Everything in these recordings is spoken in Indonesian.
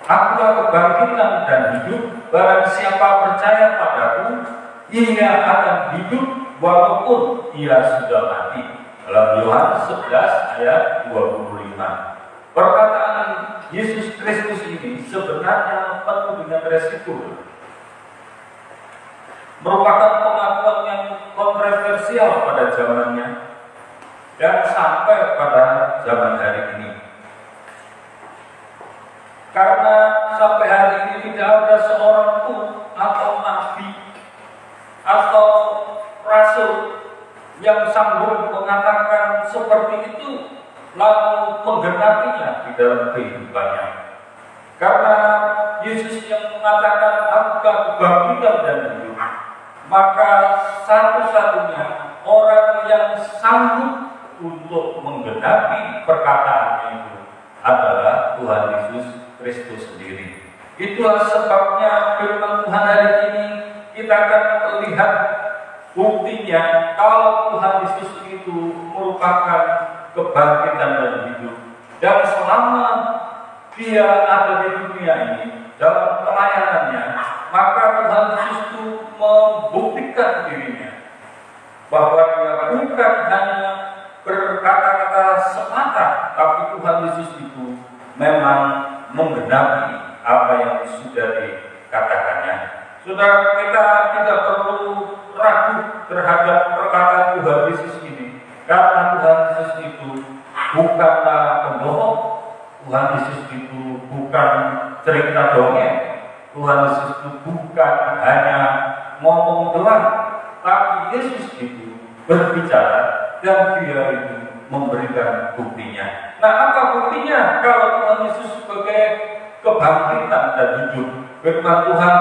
Akulah kebangkitan dan hidup, barang siapa percaya padaku, ia akan hidup walaupun ia sudah mati. Dalam Yohanes 11 ayat 25. Perkataan Yesus Kristus ini sebenarnya penuh dengan resiko. Merupakan pengakuan yang kontroversial pada zamannya dan sampai pada zaman hari ini. Karena sampai hari ini tidak ada seorang pun atau nabi atau rasul yang sanggup mengatakan seperti itu lalu menggenapinya di dalam kehidupannya. Karena Yesus yang mengatakan akulah kebangkitan dan hidup, maka satu-satunya orang yang sanggup untuk menggenapi perkataannya itu adalah Tuhan Yesus Kristus sendiri. Itulah sebabnya firman Tuhan hari ini kita akan melihat buktinya kalau Tuhan Yesus itu merupakan kebangkitan dan hidup. Dan selama dia ada di dunia ini dalam pelayanannya, maka Tuhan Yesus itu membuktikan dirinya bahwa dia bukan hanya berkata-kata semata, tapi Tuhan Yesus itu memang menggenapi apa yang sudah dikatakannya. Saudara, kita tidak perlu ragu terhadap perkataan Tuhan Yesus ini, karena Tuhan Yesus itu bukanlah pembohong. Tuhan Yesus itu bukan cerita dongeng. Tuhan Yesus itu bukan hanya ngomong doang, tapi Yesus itu berbicara dan dia itu memberikan buktinya. Nah, apa buktinya kalau Tuhan Yesus sebagai kebangkitan dan hidup? Firman Tuhan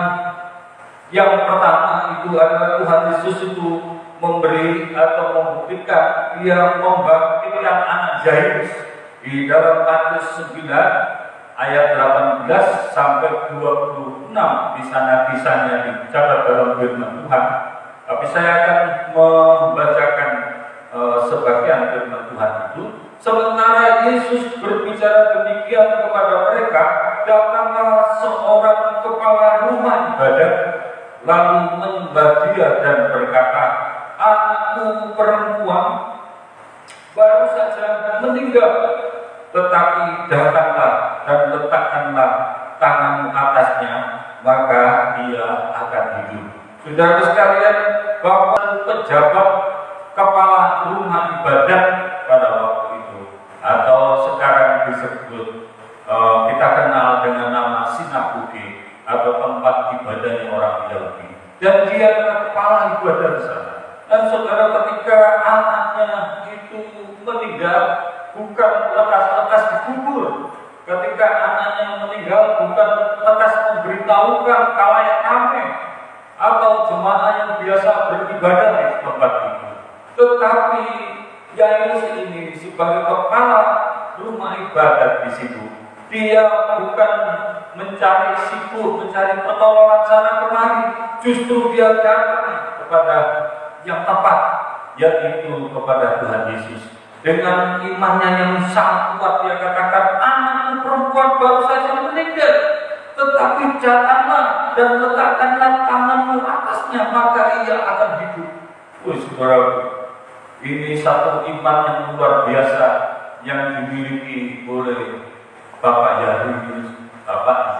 yang pertama itu adalah Tuhan Yesus itu memberi atau membuktikan dia membangkitkan anak Jairus di dalam Matius 9 ayat 18 sampai 26. Di sana kisahnya dicatat dalam firman Tuhan. Tapi saya akan membacakan sebagian firman Tuhan itu. Sementara Yesus berbicara demikian kepada mereka, datanglah seorang kepala rumah ibadat lalu menyembah dia dan berkata, anakku perempuan baru saja meninggal, tetapi datanglah dan letakkanlah tanganmu atasnya, maka dia akan hidup. Saudara sekalian, bahwa pejabat kepala rumah ibadat pada waktu itu, atau sekarang disebut kita kenal dengan nama sinagoge atau tempat ibadahnya orang Yahudi, dan dia adalah kepala ibadah di sana. Dan saudara, ketika anaknya itu meninggal, bukan lekas-lekas dikubur. Ketika anaknya meninggal, bukan lekas memberitahukan khalayak ramai atau jemaah yang biasa beribadah di tempat itu. Tetapi Yairus ini sebagai kepala rumah ibadat di situ, dia bukan mencari sibuk, mencari pertolongan sana kemari, justru dia datang kepada yang tepat, yaitu kepada Tuhan Yesus. dengan imannya yang sangat kuat dia katakan, anak perempuan baru saja meninggal, tetapi janganlah dan letakkanlah tanganmu atasnya, maka ia akan hidup. Saudara, ini satu iman yang luar biasa yang dimiliki oleh Bapak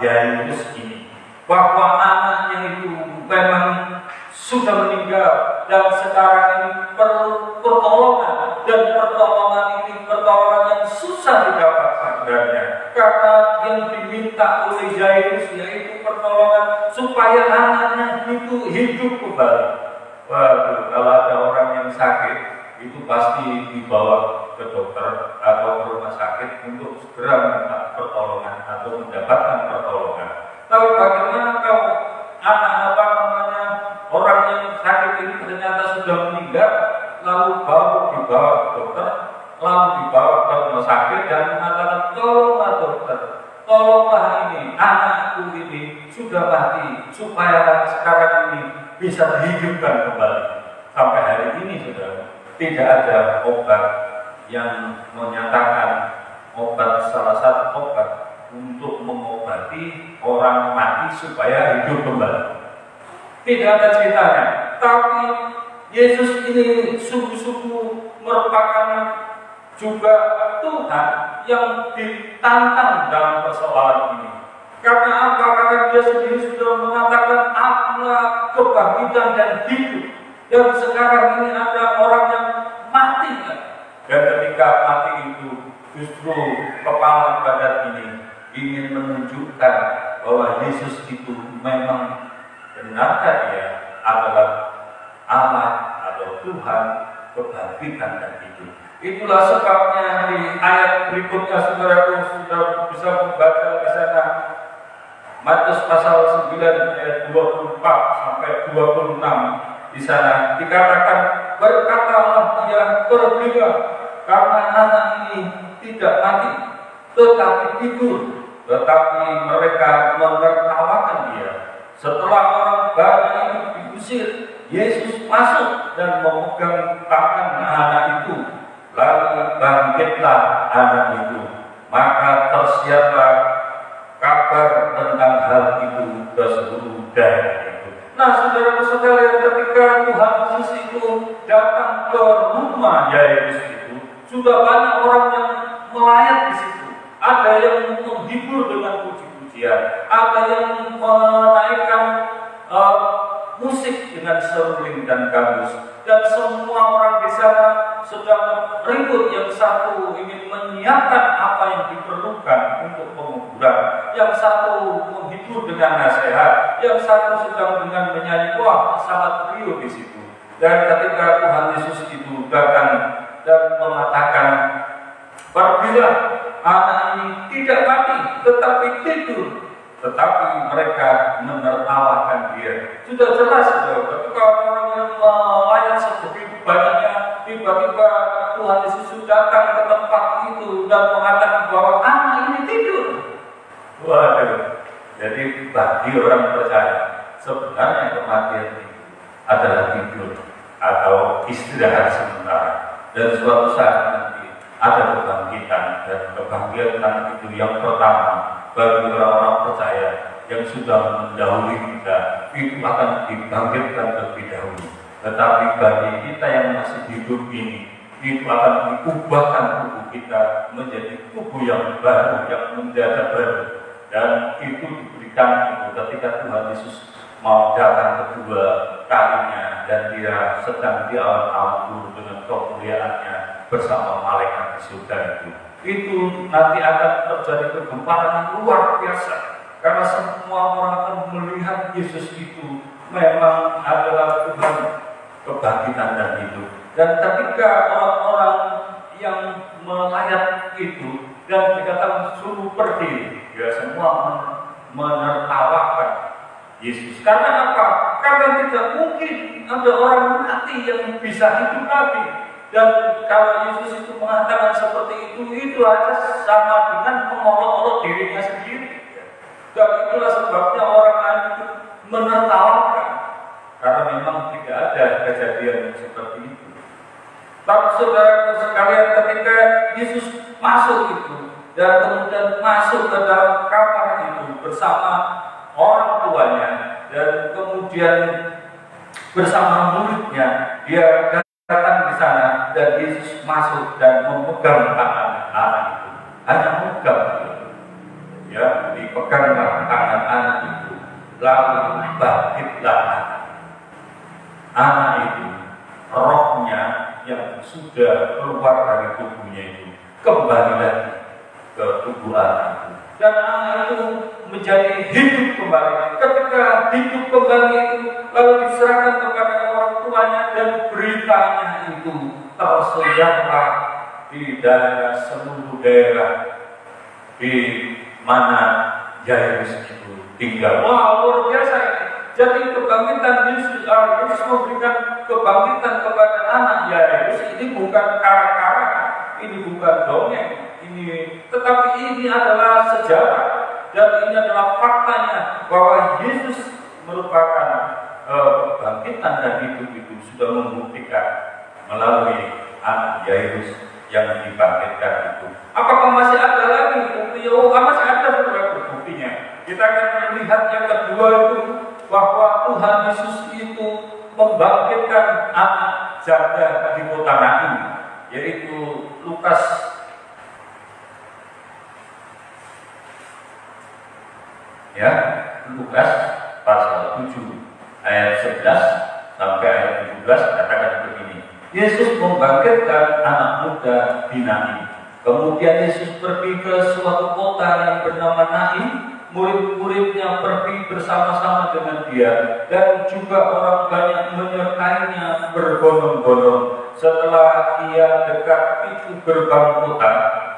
Yairus ini, bahwa anaknya itu memang sudah meninggal dan sekarang ini perlu pertolongan, dan pertolongan ini pertolongan yang susah didapatkan sebenarnya, karena yang diminta oleh Yairus yaitu pertolongan supaya anaknya itu hidup kembali. Waduh, kalau ada orang yang sakit itu pasti dibawa ke dokter atau ke rumah sakit untuk segera minta pertolongan atau mendapatkan pertolongan. Tapi bagaimana kalau orang yang sakit ini ternyata sudah meninggal, lalu baru dibawa ke dokter, lalu dibawa ke rumah sakit dan mengatakan, tolonglah dokter, tolonglah ini, anakku ini sudah mati, supaya sekarang ini bisa dihidupkan kembali. Sampai hari ini saudara, tidak ada obat yang menyatakan salah satu obat untuk mengobati orang mati supaya hidup kembali. Tidak ada ceritanya. Tapi Yesus ini sungguh-sungguh merupakan juga Tuhan yang ditantang dalam persoalan ini. Karena apa? Karena dia sendiri sudah mengatakan, akulah kebangkitan dan hidup. Dan sekarang ini ada orang yang mati, kan? Dan ketika mati itu, justru kepala badan ini ingin menunjukkan bahwa Yesus itu memang benarkah dia adalah Allah atau Tuhan kebangkitan dan hidup. Itulah sebabnya di ayat berikutnya saudaraku sudah bisa membaca di sana, Matius pasal 9 ayat 24 sampai 26. Di sana dikatakan, berkatalah dia, pergilah, karena anak ini tidak mati tetapi tidur. Tetapi mereka menertawakan dia. Setelah orang banyak itu diusir, Yesus masuk dan memegang tangan anak itu, lalu bangkitlah anak itu. Maka tersiarlah kabar tentang hal itu ke seluruh daerah itu. Nah, saudara sekalian, ketika Tuhan Yesus itu datang ke rumah Yairus itu, sudah banyak orang yang melayat di situ. Ada yang menghibur dengan puji-pujian, ada yang menaikkan musik dengan seruling dan gambus, dan semua orang di sana sedang ribut. Yang satu ingin menyiapkan apa yang diperlukan untuk penguburan, yang satu menghibur dengan nasihat, yang satu sedang dengan menyanyi. Wah, sangat riuh di situ. Dan ketika Tuhan Yesus itu datang dan mengatakan, pergilah, anak ini tidak mati tetapi tidur. Tetapi mereka menertawakan dia. Sudah jelas, saudara, ketika orang yang melayat sebegitu banyaknya, tiba-tiba Tuhan Yesus datang ke tempat itu dan mengatakan bahwa anak ini tidur. Waduh, jadi bagi orang percaya, sebenarnya kematian itu adalah tidur atau istirahat sementara, dan suatu saat nanti ada kebangkitan, dan kebangkitan itu yang pertama bagi orang-orang percaya yang sudah mendahului kita, itu akan dibangkitkan terlebih dahulu. Tetapi bagi kita yang masih hidup ini, itu akan diubahkan tubuh kita menjadi tubuh yang baru, yang mendadak baru. Dan itu diberikan itu ketika Tuhan Yesus mau datang kedua kalinya, dan dia sedang di awan-awan turun dengan kemuliaannya bersama malaikat di surga itu. Itu nanti akan terjadi kegemparan yang luar biasa, karena semua orang akan melihat Yesus itu memang adalah Tuhan kebangkitan dan hidup. Dan ketika orang-orang yang melayat itu dan dikatakan suruh pergi, ya semua menertawakan Yesus. Karena apa? Karena tidak mungkin ada orang mati yang bisa hidup lagi. Dan kalau Yesus itu mengatakan seperti itu aja sama dengan mengolok-olok dirinya sendiri. Dan itulah sebabnya orang lain itu menertawakan, karena memang tidak ada kejadian seperti itu. Tapi saudara sekalian, ketika Yesus masuk itu dan kemudian masuk ke dalam kamar itu bersama orang tuanya dan kemudian bersama muridnya, dia datang di sana dan Yesus masuk dan memegang tangan anak itu. Hanya memegang itu, ya, dipeganglah tangan anak itu, lalu bangkitlah anak itu. Rohnya yang sudah keluar dari tubuhnya itu kembali lagi ke tubuh anak itu, dan anak itu menjadi hidup kembali. Ketika hidup kembali itu lalu diserahkan kepada orang tuanya, dan beritanya itu tersebarlah di daerah, seluruh daerah di mana Yairus itu tinggal. Wah, luar biasa ini. Jadi kebangkitan Yesus memberikan kebangkitan kepada anak Yairus ini bukan kara-kara, ini bukan dongeng, tetapi ini adalah sejarah, dan ini adalah faktanya bahwa Yesus merupakan kebangkitan dan hidup itu sudah membuktikan melalui anak Yairus yang dibangkitkan itu. Apakah masih ada lagi bukti? Oh, masih ada buktinya. Kita akan melihat yang kedua itu, bahwa Tuhan Yesus itu membangkitkan anak janda di kota Nain, yaitu Lukas pasal 7 ayat 11 sampai ayat 17 katakan begini. Yesus membangkitkan anak muda di Nain. Kemudian Yesus pergi ke suatu kota yang bernama Nain. Murid-muridnya pergi bersama-sama dengan dia, dan juga orang banyak menyertainya berbondong-bondong. Setelah ia dekat pintu gerbang kota,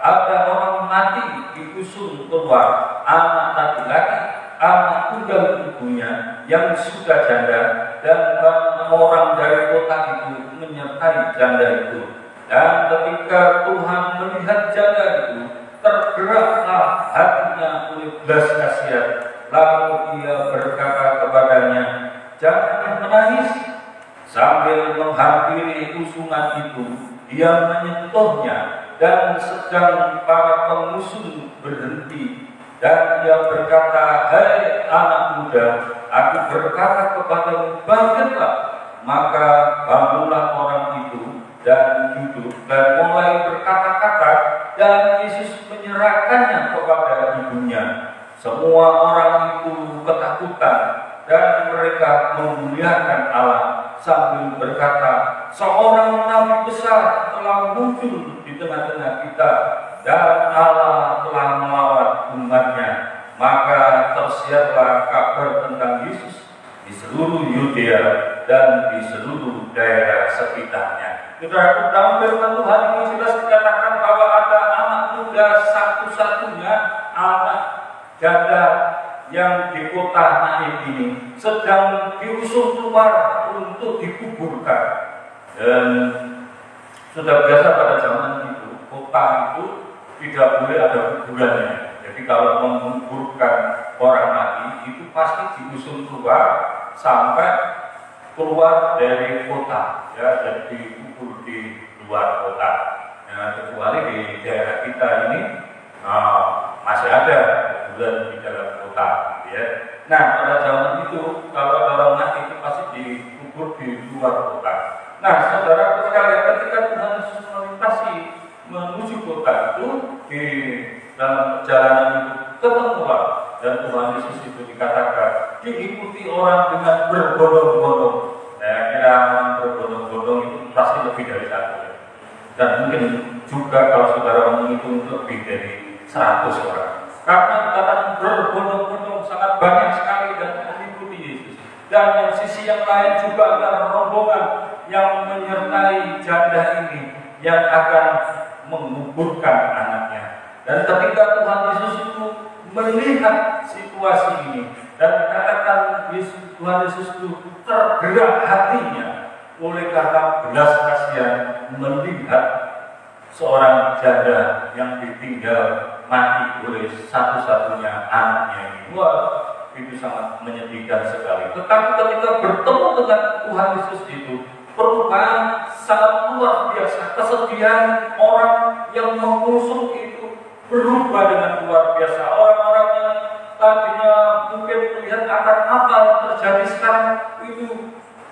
ada orang mati diusung keluar, anak laki-laki, anak tunggal ibunya yang sudah janda, dan banyak orang dari kota itu menyertai janda itu. Dan ketika Tuhan melihat janda itu, tergeraklah hatinya oleh belas kasihan. Lalu ia berkata kepadanya, "Jangan menangis." Sambil menghampiri usungan itu, ia menyentuhnya, dan sedang para pengusun berhenti. Dan ia berkata, "Hai anak muda, aku berkata kepadamu, bangkitlah." Maka bangunlah orang itu dan duduk dan mulai berkata-kata, dan Yesus menyerahkannya kepada ibunya. Semua orang itu ketakutan, dan mereka memuliakan Allah sambil berkata, "Seorang nabi besar telah muncul di tengah-tengah kita, dan Allah telah melawat umatnya." Maka tersiarlah kabar tentang Yesus di seluruh Yudea dan di seluruh daerah sekitarnya. Saudara, dalam firman Tuhan ini jelas dikatakan bahwa ada anak muda satu-satunya, anak janda yang di kota Nain ini sedang diusung keluar untuk dikuburkan. Dan sudah biasa pada zaman itu, kota itu tidak boleh ada kuburannya. Jadi kalau menguburkan orang mati itu pasti diusung keluar sampai keluar dari kota, ya, dan dikubur di luar kota. Nah, kecuali di daerah kita ini masih ada kuburan di dalam kota, ya. Nah, pada zaman itu kalau orang mati itu pasti dikubur di luar kota. Nah, saudara sekalian, ketika Tuhan Yesus melintasi menuju kota itu, di dalam perjalanan itu ketemulah, dan Tuhan Yesus itu dikatakan diikuti orang dengan berbondong-bondong. Saya kira orang berbondong-bondong itu pasti lebih dari satu, ya. Dan mungkin juga kalau saudara menghitung lebih dari 100 orang. Karena dikatakan berbondong-bondong sangat banyak sekali dan mengikuti Yesus. Dan yang sisi yang lain juga ada rombongan yang menyertai janda ini yang akan menguburkan anaknya. Dan ketika Tuhan Yesus itu melihat situasi ini, dan dikatakan Tuhan Yesus itu tergerak hatinya oleh kata belas kasihan melihat seorang janda yang ditinggal mati oleh satu-satunya anaknya ini. Wah, itu sangat menyedihkan sekali. Tetapi ketika bertemu dengan Tuhan Yesus itu, perubahan sangat luar biasa. Kesedihan orang yang mengusung itu berubah dengan luar biasa. Orang-orang yang tadinya mungkin melihat akan apa yang terjadi sekarang itu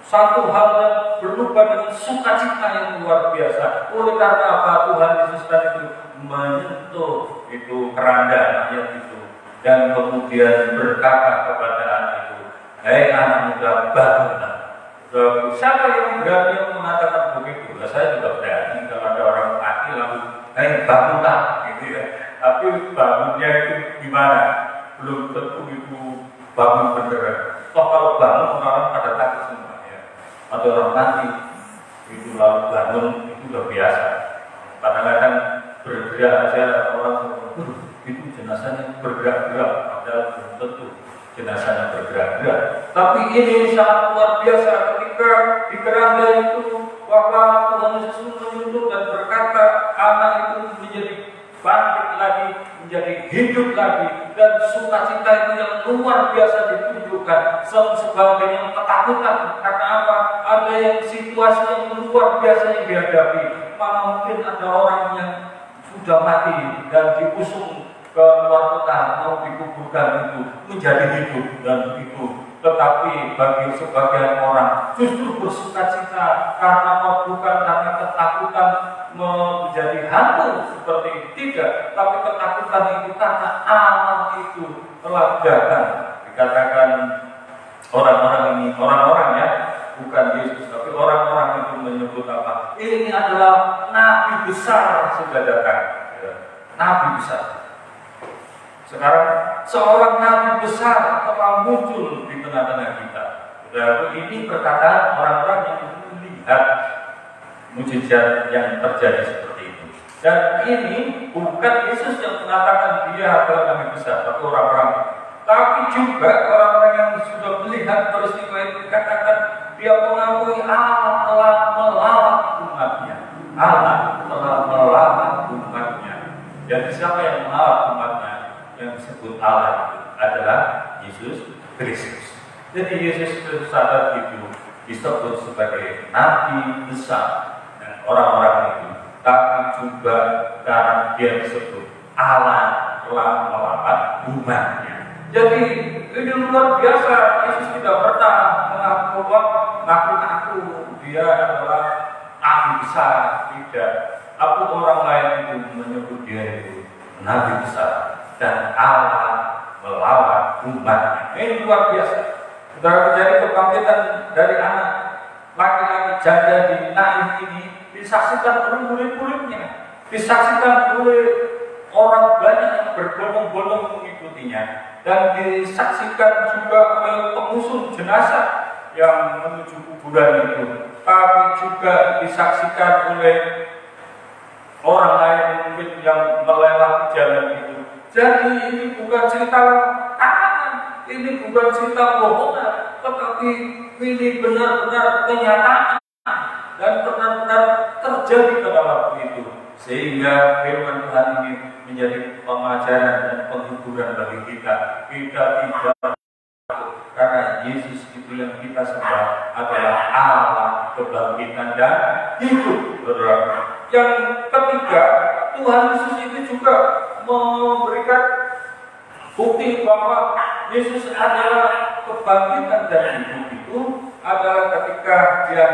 satu hal yang berubah dengan sukacita yang luar biasa. Oleh karena apa? Tuhan Yesus tadi itu menyentuh itu keranda ayat itu dan kemudian berkata kepada anak itu, "Hei anak muda, bangunlah." Siapa yang berani mengatakan begitu? Nah, saya juga berani kalau ada orang mati lalu, "Hei bangunlah," gitu ya. Tapi bangunnya itu gimana? Belum tentu itu bangun beneran. Toh kalau bangun orang pada takut semua ya. Atau orang mati itu lalu bangun itu udah biasa. Kadang-kadang bergerak aja orang itu jenazahnya bergerak-gerak, padahal belum tentu jenazahnya bergerak-gerak. Tapi ini sangat luar biasa ketika di keranda itu bahwa Tuhan Yesus menyentuh dan berkata anak itu menjadi bangkit lagi, menjadi hidup lagi, dan sukacita itu yang luar biasa ditunjukkan sebagai yang ketakutan. Karena apa? Ada yang situasi yang luar biasa yang dihadapi. Malah mungkin ada orang yang sudah mati dan diusung ke luar kota mau dikuburkan itu menjadi hidup dan itu. Tetapi bagi sebagian orang justru bersukacita karena bukan karena ketakutan menjadi hantu seperti tidak, tapi ketakutan itu karena Allah itu telah datang. Dikatakan orang-orang ini, orang-orang ya, bukan Yesus, tapi orang-orang itu menyebut apa? Ini adalah nabi besar sudah datang, ya. Nabi besar. Sekarang seorang nabi besar telah muncul di tengah-tengah kita. Dan ini perkataan orang-orang yang melihat mujizat yang terjadi seperti itu. Dan ini bukan Yesus yang mengatakan dia adalah nabi besar, tapi orang-orang, tapi juga orang-orang yang sudah melihat peristiwa itu dikatakan dia mengakui Allah telah melawat umatnya. Allah telah melawat umatnya. Dan siapa yang melawat umatnya? Yang disebut Allah itu adalah Yesus Kristus. Jadi Yesus Kristus saat itu disebut sebagai nabi besar dan orang-orang itu, tapi juga karena dia disebut Allah telah melawat umatnya. Jadi ini luar biasa. Yesus tidak pernah mengaku dia adalah nabi besar, tidak. Aku orang lain itu menyebut dia itu nabi besar dan Allah melawan umatnya. Ini luar biasa. Sudah terjadi kebangkitan dari anak laki-laki janda di Nain ini disaksikan oleh murid-muridnya, disaksikan oleh orang banyak yang berbondong-bondong mengikutinya, dan disaksikan juga oleh pengusung jenazah yang menuju kuburan itu, tapi juga disaksikan oleh orang lain mungkin yang melewati jalan itu. Jadi ini bukan cerita kanan, ini bukan cerita bohongan, tetapi ini benar-benar kenyataan dan benar-benar terjadi pada waktu itu. Sehingga firman Tuhan ini menjadi pengajaran dan penghiburan bagi kita. Kita tidak takut karena Yesus itu yang kita sembah adalah Allah kebangkitan dan hidup. Yang ketiga, Tuhan Yesus itu juga memberikan bukti bahwa Yesus adalah kebangkitan dan hidup itu adalah ketika dia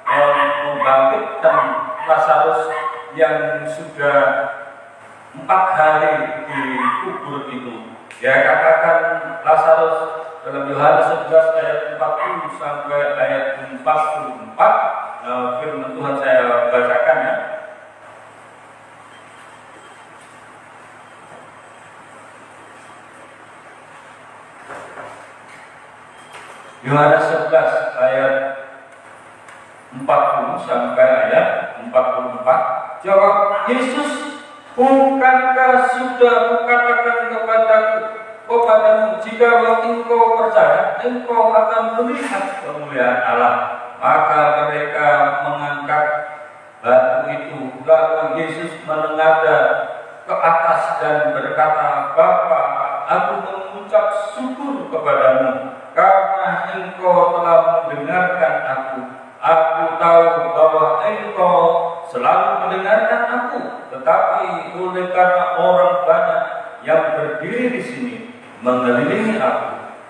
membangkitkan Lazarus yang sudah 4 hari dikubur itu. Dia katakan Lazarus dalam Yohanes 11 ayat 40 sampai ayat 44, firman Tuhan saya bacakan ya. Yohanes 11 ayat 40 sampai ayat 44. Jawab Yesus, bukankah sudah kukatakan kepadamu, jika engkau percaya, engkau akan melihat kemuliaan Allah. Maka mereka mengangkat batu itu. Lalu Yesus menengadah ke atas dan berkata, Bapa, aku mengucap syukur kepadamu karena engkau telah mendengarkan aku. Aku tahu selalu mendengarkan aku, tetapi oleh karena orang banyak yang berdiri di sini mengelilingi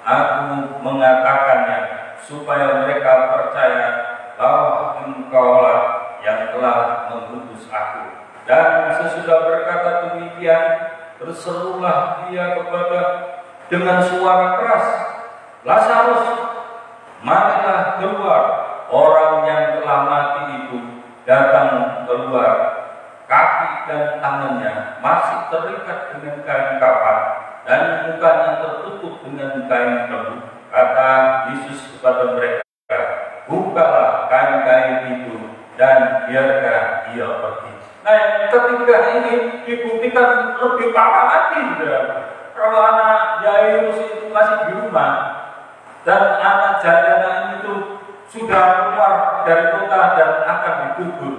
aku mengatakannya supaya mereka percaya bahwa Engkaulah yang telah mengutus aku. Dan sesudah berkata demikian, berserulah dia dengan suara keras, Lazarus, marilah keluar. Orang yang telah mati itu datang keluar. Kaki dan tangannya masih terikat dengan kain kapan, dan mukanya tertutup dengan kain keluh. Kata Yesus kepada mereka, bukalah kain-kain itu dan biarkan dia pergi. Nah, yang ketiga ini dibuktikan lebih parah lagi. Kalau anak Yairus itu masih di rumah dan anak janda itu sudah keluar dari kota dan akan dikubur.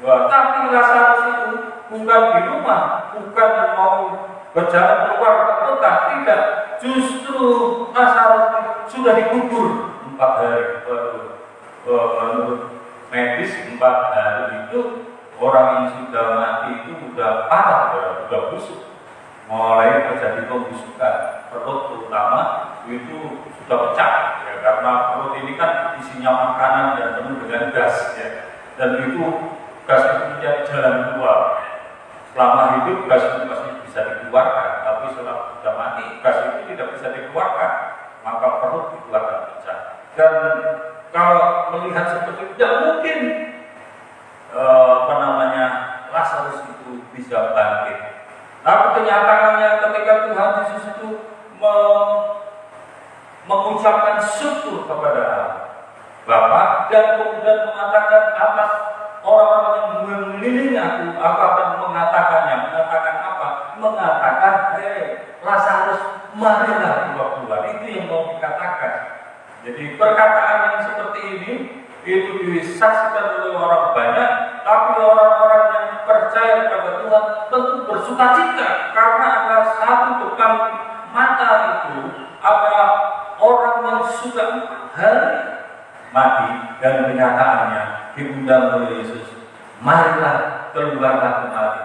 Tapi Lazarus itu bukan di rumah, bukan mau berjalan keluar ke kota, tidak. Justru Lazarus sudah dikubur 4 hari. Menurut medis 4 hari itu orang yang sudah mati itu sudah parah, sudah busuk, mulai terjadi pembusukan perut terutama itu sudah pecah ya, karena perut ini kan isinya makanan dan penuh dengan gas ya, dan itu gas itu menjadi jalan keluar. Selama hidup gas itu pasti bisa dikeluarkan, tapi setelah sudah mati gas itu tidak bisa dikeluarkan, maka perut dikeluarkan pecah. Dan kalau melihat seperti itu, tidak mungkin Lazarus itu bisa bangkit. Tapi kenyataannya ketika Tuhan Yesus itu mengucapkan syukur kepada Allah Bapa dan kemudian mengatakan atas orang-orang yang mengelilingi aku akan mengatakan apa? Mengatakan, Lazarus, marilah keluar. Itu yang mau dikatakan. Jadi perkataan yang seperti ini itu disaksikan oleh orang banyak, tapi orang-orang yang percaya kepada Tuhan tentu bersukacita karena ada satu depan mata itu ada orang yang sudah 4 hari mati dan kenyataannya diundang oleh Yesus, marilah keluarlah kembali.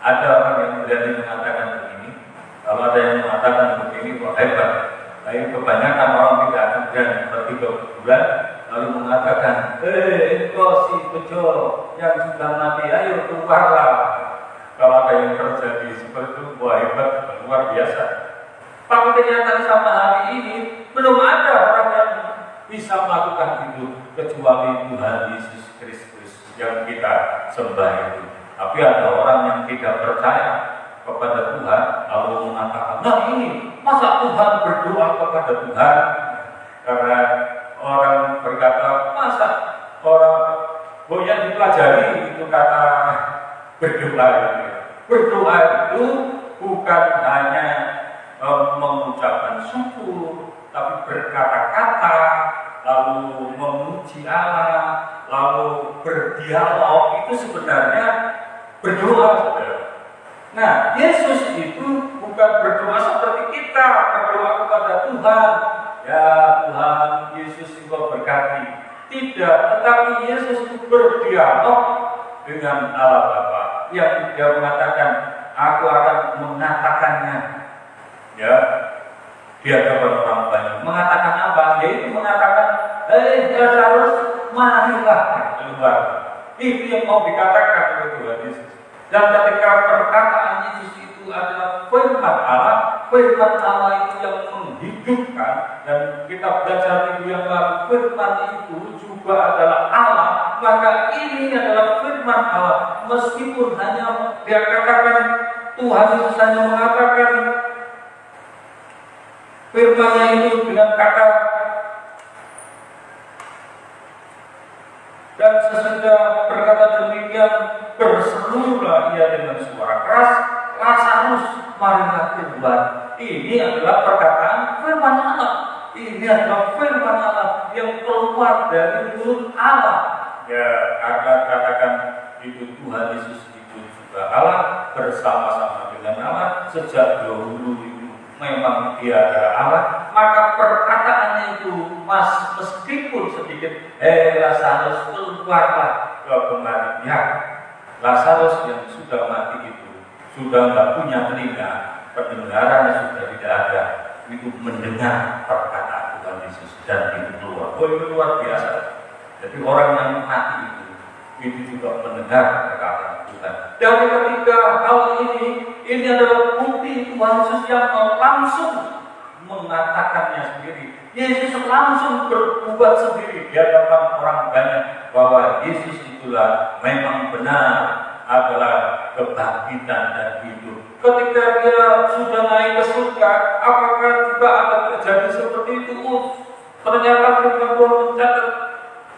Ada orang yang berani mengatakan begini, kalau ada yang mengatakan begini kok hebat, tapi kebanyakan orang tidak akan berani pergi ke kuburan lalu mengatakan, engkau si bejo yang sudah mati, ayo keluarlah. Kalau ada yang terjadi seperti itu, wah hebat, luar biasa. Tapi kenyataan sama hari ini belum ada orang yang bisa melakukan itu kecuali Tuhan Yesus Kristus yang kita sembah itu. Tapi ada orang yang tidak percaya kepada Tuhan lalu mengatakan, nah ini masa Tuhan berdoa kepada Tuhan? Karena orang berkata, masa orang yang dipelajari itu kata berdoa itu. Berdoa itu bukan hanya mengucapkan syukur, tapi berkata-kata, lalu memuji Allah, lalu berdialog, itu sebenarnya berdoa. Nah, Yesus itu bukan berdoa seperti kita berdoa kepada Tuhan, ya Tuhan Yesus Engkau berkati. Tidak, tetapi Yesus itu berdialog dengan Allah Bapa yang dia mengatakan, aku akan mengatakannya. Ya, dia hadapan orang banyak. Mengatakan apa? Yaitu mengatakan, Lazarus, marilah keluar. Itu yang mau dikatakan oleh Tuhan Yesus. Dan ketika perkataan Yesus itu adalah firman Allah itu yang menghidupkan, dan kita belajar minggu yang lalu, firman itu juga adalah Allah, maka ini adalah firman Allah. Meskipun hanya dia katakan, Tuhan Yesus hanya mengatakan firman-Nya itu dengan kata, dan sesudah berkata demikian, berserulah ia dengan suara keras, Lazarus, marilah keluar. Ini adalah perkataan firman Allah. Ini adalah firman Allah yang keluar dari mulut Allah. Ya, agar katakan itu Tuhan Yesus itu juga Allah, bersama-sama dengan Allah sejak dahulu itu memang dia adalah Allah. Maka perkataannya itu meskipun sedikit, Lazarus, keluarlah kemari. Ya, Lazarus yang sudah mati itu sudah nggak punya telinga, pendengarannya sudah tidak ada. Itu mendengar perkataan Tuhan Yesus dan itu keluar. Oh, itu luar biasa. Jadi orang yang mati itu juga mendengar perkataan Tuhan. Dan ketika hal ini adalah bukti Tuhan Yesus yang langsung mengatakannya sendiri. Yesus langsung berbuat sendiri di hadapan orang banyak bahwa Yesus itulah memang benar adalah kebangkitan dan hidup. Ketika dia sudah naik ke surga, apakah juga akan terjadi seperti itu? Ternyata firman Tuhan mencatat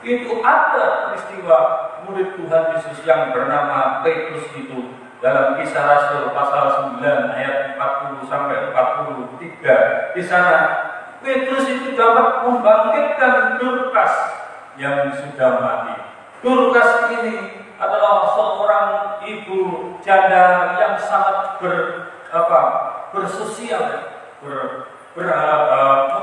itu ada peristiwa murid Tuhan Yesus yang bernama Petrus itu dalam Kisah Rasul pasal 9 ayat 40 sampai 43. Di sana Petrus itu dapat membangkitkan Dorcas yang sudah mati. Dorcas ini adalah seorang ibu janda yang sangat bersosial,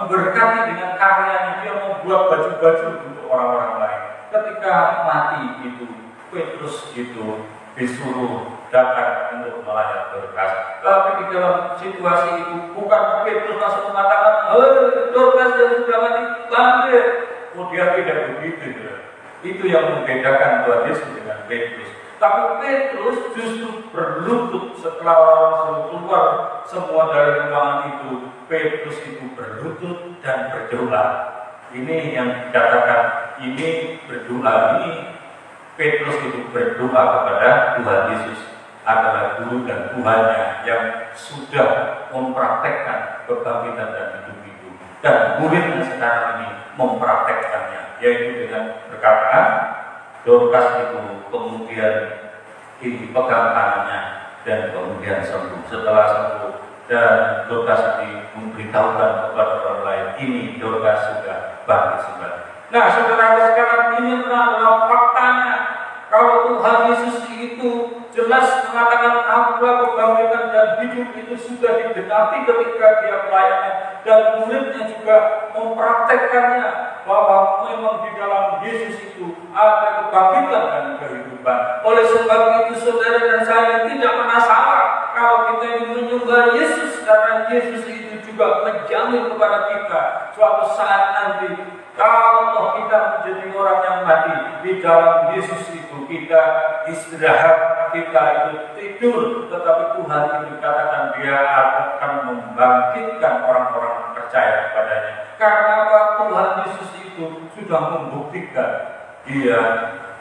memberkati dengan karyanya. Dia membuat baju-baju untuk orang-orang lain. Ketika mati itu, Petrus itu disuruh datang untuk melayani Dorcas. Tapi di dalam situasi itu bukan Petrus langsung mengatakan, "Hei, Dorcas yang sudah mati, bangkit." Oh, dia tidak begitu. Itu yang membedakan Tuhan Yesus dengan Petrus. Tapi Petrus justru berlutut setelah orang keluar semua dari ruangan itu. Petrus itu berlutut dan berdoa. Ini yang dikatakan, ini berdoa, ini Petrus itu berdoa kepada Tuhan Yesus adalah guru dan Tuhannya yang sudah mempraktekkan kebangkitan dan hidup itu. Dan muridnya sekarang ini mempraktekkannya, yaitu dengan perkataan Dorcas itu kemudian dipegang tangannya dan kemudian sembuh. Setelah sembuh dan Dorcas memberitahukan kepada orang lain, ini Dorcas sudah bangkit kembali. Nah, saudara sekarang ini adalah faktanya. Kalau Tuhan Yesus itu jelas mengatakan akulah kebangkitan dan hidup, itu sudah digenapi ketika dia melayani, dan muridnya juga mempraktekkannya bahwa memang di dalam Yesus itu ada kebangkitan dan kehidupan. Oleh sebab itu saudara dan saya tidak pernah salah kalau kita ini menyembah Yesus, karena Yesus itu juga menjamin kepada kita suatu saat nanti kalau kita menjadi orang yang mati di dalam Yesus itu, kita istirahat, kita itu tidur, tetapi Tuhan itu katakan dia akan membangkitkan orang-orang percaya kepadanya. Karena Tuhan Yesus itu sudah membuktikan dia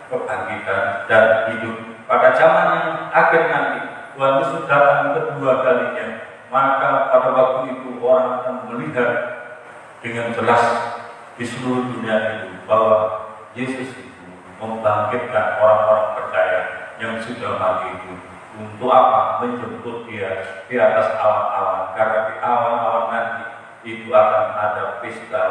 kebangkitan dan hidup. Pada zaman yang akhir nanti Tuhan Yesus datang kedua kalinya, maka pada waktu itu orang akan melihat dengan jelas di seluruh dunia itu bahwa Yesus itu membangkitkan orang-orang percaya yang sudah mati itu. Untuk apa? Menjemput dia di atas awan-awan, karena di awan-awan nanti itu akan ada pesta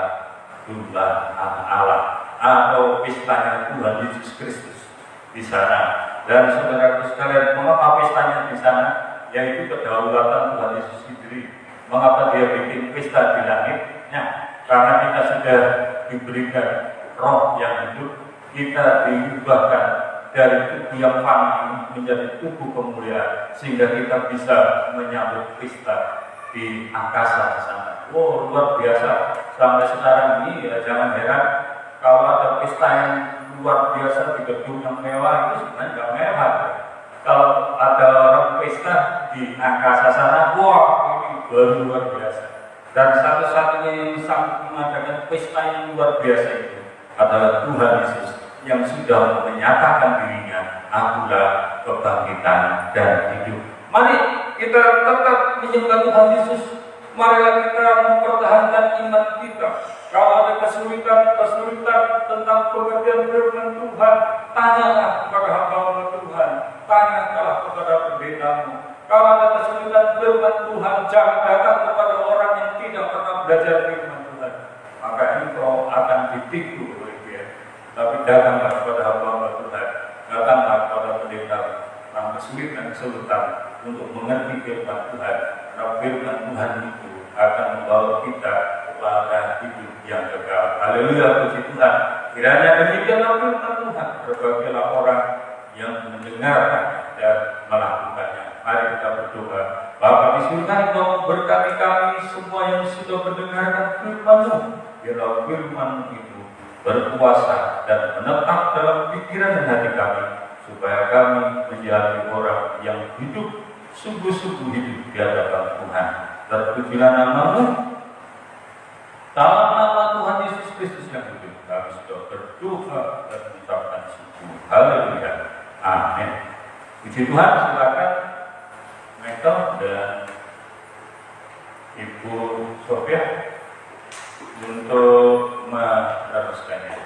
domba anak Allah atau pestanya Tuhan Yesus Kristus di sana. Dan saudara sekalian, mengapa pestanya di sana? Yaitu kedaulatan Tuhan Yesus sendiri. Mengapa dia bikin pesta di langitnya? Karena kita sudah diberikan roh yang hidup, kita diubahkan dari tubuh yang fana menjadi tubuh kemuliaan, sehingga kita bisa menyambut pesta di angkasa sana. Oh, luar biasa. Sampai sekarang ini ya, jangan heran kalau ada pesta yang luar biasa di gedung yang mewah, itu sebenarnya nggak mewah. Kalau ada orang pesta di angkasa sana, wah, ini baru luar biasa. Dan satu-satunya yang sanggup mengadakan pesta yang luar biasa itu adalah Tuhan Yesus yang sudah menyatakan dirinya, akulah kebangkitan dan hidup. Mari kita tetap menyembah Tuhan Yesus. Marilah kita mempertahankan iman kita. Kalau ada kesulitan tentang pengertian firman Tuhan, tanyalah kepada hamba Tuhan, tanyalah kepada pendetamu. Kalau ada kesulitan firman Tuhan, jangan datang kepada orang yang tidak pernah belajar firman Tuhan, maka engkau akan ditipu oleh dia. Tapi datanglah kepada hamba Tuhan, datanglah kepada pendeta yang kesulitan untuk mengerti firman Tuhan. Karena firman Tuhan itu akan membawa kita kepada hidup yang kekal. Haleluya, puji Tuhan. Kiranya demikianlah firman Tuhan. Berbahagialah orang mendengarkan dan melakukannya. Mari kita berdoa. Bapa di surga, Engkau berkati kami semua yang sudah mendengarkan firman-Mu. Biarlah firman itu berkuasa dan menetap dalam pikiran dan hati kami, supaya kami menjadi orang yang hidup, sungguh-sungguh hidup di hadapan Tuhan. Terpujilah nama-Mu. Dalam nama Tuhan Yesus Kristus yang hidup, kami sudah berdoa dan mengucapkan syukur. Haleluya. Amin. Puji Tuhan, silakan Michael dan Ibu Sofia untuk meneruskannya.